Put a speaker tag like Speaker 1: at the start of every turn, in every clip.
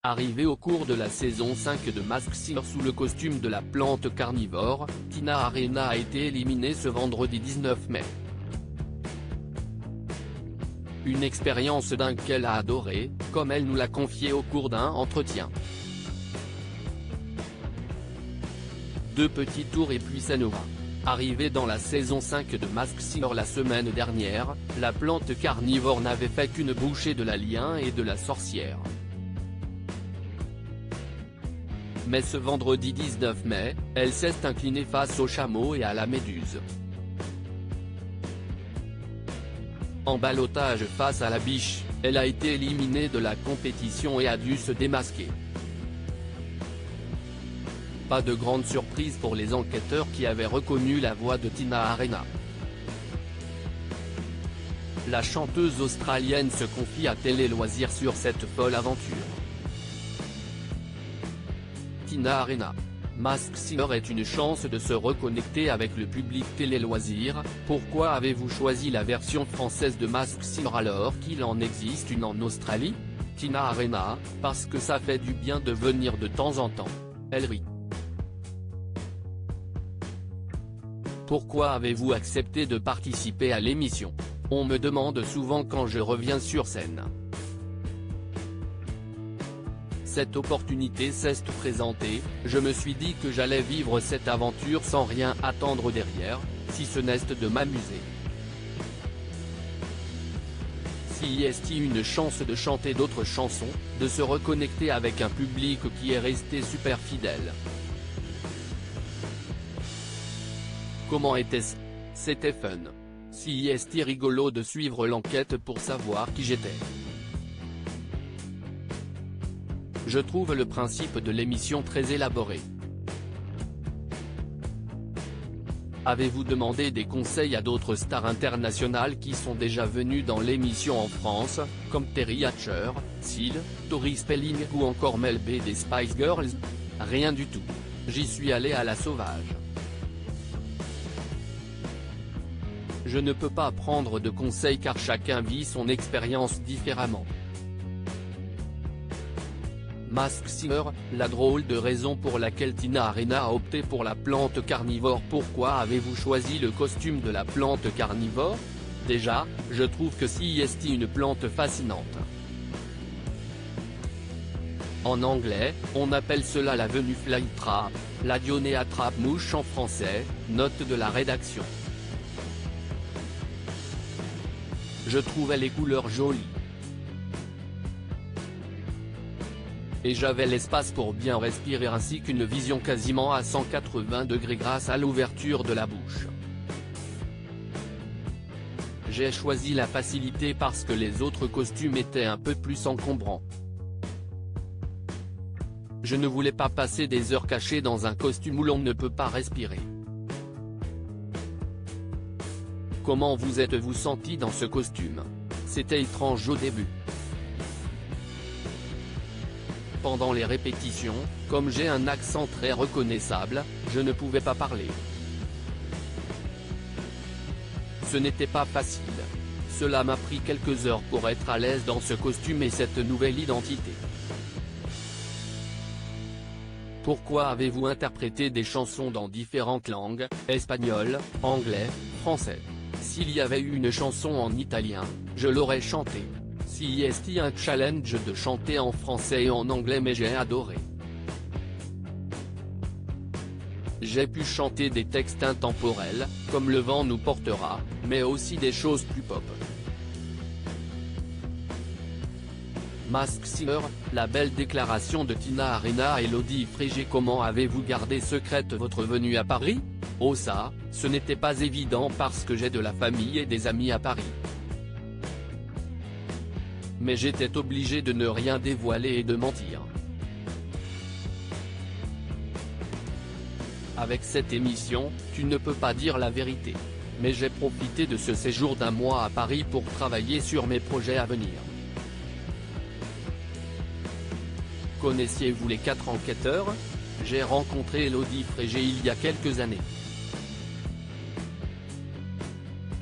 Speaker 1: Arrivée au cours de la saison 5 de Masked Singer sous le costume de la plante carnivore, Tina Arena a été éliminée ce vendredi 19 mai. Une expérience dingue qu'elle a adorée, comme elle nous l'a confié au cours d'un entretien. 2 petits tours et puis ça nous va. Arrivée dans la saison 5 de Masked Singer la semaine dernière, la plante carnivore n'avait fait qu'une bouchée de la lien et de la sorcière. Mais ce vendredi 19 mai, elle s'est inclinée face au chameau et à la méduse. En ballottage face à la biche, elle a été éliminée de la compétition et a dû se démasquer. Pas de grande surprise pour les enquêteurs qui avaient reconnu la voix de Tina Arena. La chanteuse australienne se confie à Télé Loisirs sur cette folle aventure. Tina Arena. Masked Singer est une chance de se reconnecter avec le public Télé Loisirs. Pourquoi avez-vous choisi la version française de Masked Singer alors qu'il en existe une en Australie? Tina Arena, parce que ça fait du bien de venir de temps en temps. Elle rit. Pourquoi avez-vous accepté de participer à l'émission? On me demande souvent quand je reviens sur scène. Cette opportunité s'est présentée, je me suis dit que j'allais vivre cette aventure sans rien attendre derrière, si ce n'est de m'amuser. Si est une chance de chanter d'autres chansons, de se reconnecter avec un public qui est resté super fidèle. Comment était-ce? C'était fun. Si est rigolo de suivre l'enquête pour savoir qui j'étais. Je trouve le principe de l'émission très élaboré. Avez-vous demandé des conseils à d'autres stars internationales qui sont déjà venues dans l'émission en France, comme Terry Hatcher, Seal, Tori Spelling ou encore Mel B des Spice Girls? Rien du tout. J'y suis allé à la sauvage. Je ne peux pas prendre de conseils car chacun vit son expérience différemment. Masked Singer, la drôle de raison pour laquelle Tina Arena a opté pour la plante carnivore. Pourquoi avez-vous choisi le costume de la plante carnivore? Déjà, je trouve que c'est une plante fascinante. En anglais, on appelle cela la venue flytrap, la dionée attrape-mouche en français, note de la rédaction. Je trouvais les couleurs jolies. Et j'avais l'espace pour bien respirer ainsi qu'une vision quasiment à 180 degrés grâce à l'ouverture de la bouche. J'ai choisi la facilité parce que les autres costumes étaient un peu plus encombrants. Je ne voulais pas passer des heures cachées dans un costume où l'on ne peut pas respirer. Comment vous êtes-vous senti dans ce costume? C'était étrange au début. Pendant les répétitions, comme j'ai un accent très reconnaissable, je ne pouvais pas parler. Ce n'était pas facile. Cela m'a pris quelques heures pour être à l'aise dans ce costume et cette nouvelle identité. Pourquoi avez-vous interprété des chansons dans différentes langues, espagnol, anglais, français? S'il y avait eu une chanson en italien, je l'aurais chantée. Si est un challenge de chanter en français et en anglais mais j'ai adoré. J'ai pu chanter des textes intemporels, comme Le vent nous portera, mais aussi des choses plus pop. Masked Singer, la belle déclaration de Tina Arena et Elodie Frégé. Comment avez-vous gardé secrète votre venue à Paris? Oh ça, ce n'était pas évident parce que j'ai de la famille et des amis à Paris. Mais j'étais obligé de ne rien dévoiler et de mentir. Avec cette émission, tu ne peux pas dire la vérité. Mais j'ai profité de ce séjour d'un mois à Paris pour travailler sur mes projets à venir. Connaissiez-vous les 4 enquêteurs? J'ai rencontré Elodie Frégé il y a quelques années.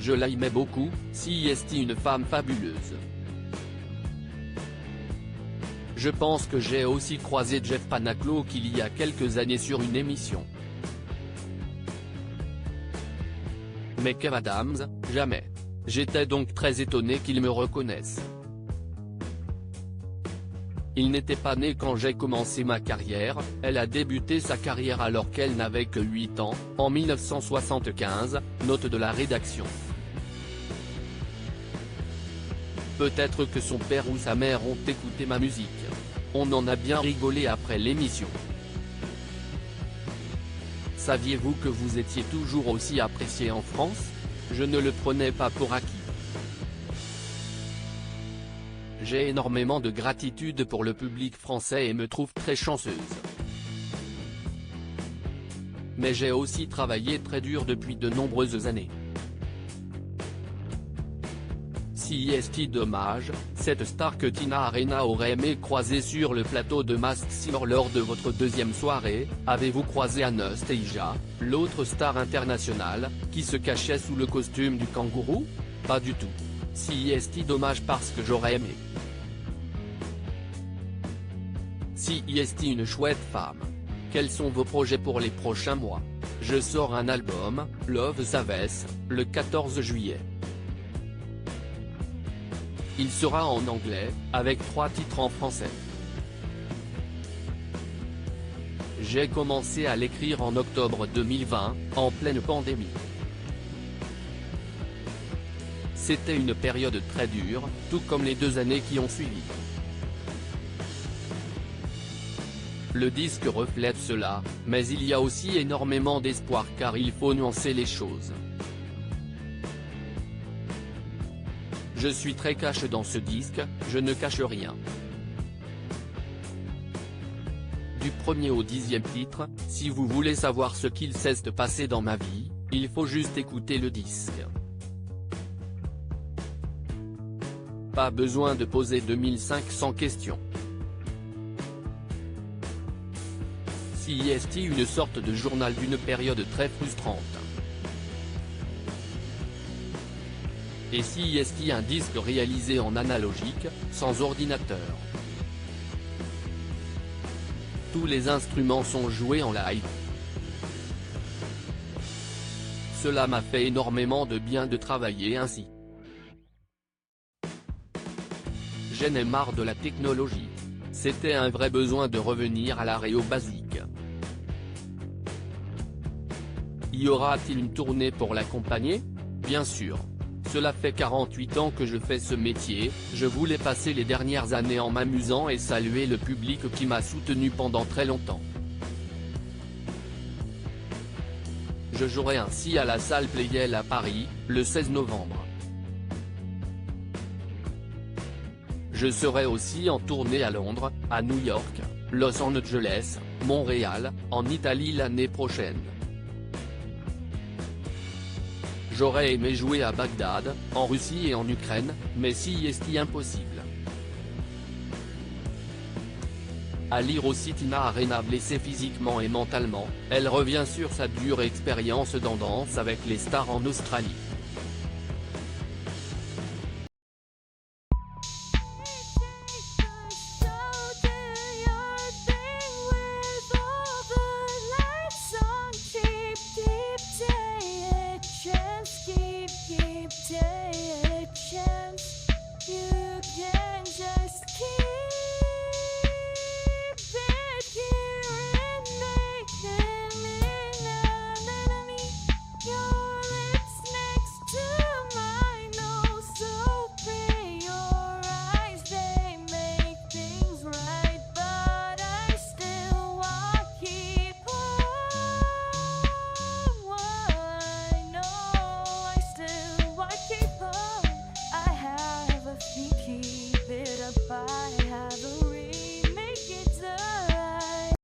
Speaker 1: Je l'aimais beaucoup, si est une femme fabuleuse. Je pense que j'ai aussi croisé Jeff Panaclock il y a quelques années sur une émission. Mais Kev Adams, jamais. J'étais donc très étonné qu'il me reconnaisse. Il n'était pas né quand j'ai commencé ma carrière, elle a débuté sa carrière alors qu'elle n'avait que 8 ans, en 1975, note de la rédaction. Peut-être que son père ou sa mère ont écouté ma musique. On en a bien rigolé après l'émission. Saviez-vous que vous étiez toujours aussi apprécié en France? Je ne le prenais pas pour acquis. J'ai énormément de gratitude pour le public français et me trouve très chanceuse. Mais j'ai aussi travaillé très dur depuis de nombreuses années. CIST dommage, cette star que Tina Arena aurait aimé croiser sur le plateau de Masked Singer lors de votre deuxième soirée. Avez-vous croisé Anastasia, l'autre star internationale, qui se cachait sous le costume du kangourou? Pas du tout. CIST dommage parce que j'aurais aimé. CIST une chouette femme. Quels sont vos projets pour les prochains mois? Je sors un album, Love Savess, le 14 juillet. Il sera en anglais, avec 3 titres en français. J'ai commencé à l'écrire en octobre 2020, en pleine pandémie. C'était une période très dure, tout comme les 2 années qui ont suivi. Le disque reflète cela, mais il y a aussi énormément d'espoir car il faut nuancer les choses. Je suis très cash dans ce disque, je ne cache rien. Du 1er au 10e titre, si vous voulez savoir ce qu'il s'est passé dans ma vie, il faut juste écouter le disque. Pas besoin de poser 2500 questions. CIST une sorte de journal d'une période très frustrante. Et CIST un disque réalisé en analogique, sans ordinateur. Tous les instruments sont joués en live. Cela m'a fait énormément de bien de travailler ainsi. J'en ai marre de la technologie. C'était un vrai besoin de revenir à la réo basique. Y aura-t-il une tournée pour l'accompagner? Bien sûr. Cela fait 48 ans que je fais ce métier, je voulais passer les dernières années en m'amusant et saluer le public qui m'a soutenu pendant très longtemps. Je jouerai ainsi à la salle Playel à Paris, le 16 novembre. Je serai aussi en tournée à Londres, à New York, Los Angeles, Montréal, en Italie l'année prochaine. J'aurais aimé jouer à Bagdad, en Russie et en Ukraine, mais CIST impossible. À lire aussi Tina Arena blessée physiquement et mentalement, elle revient sur sa dure expérience dans Danse avec les stars en Australie.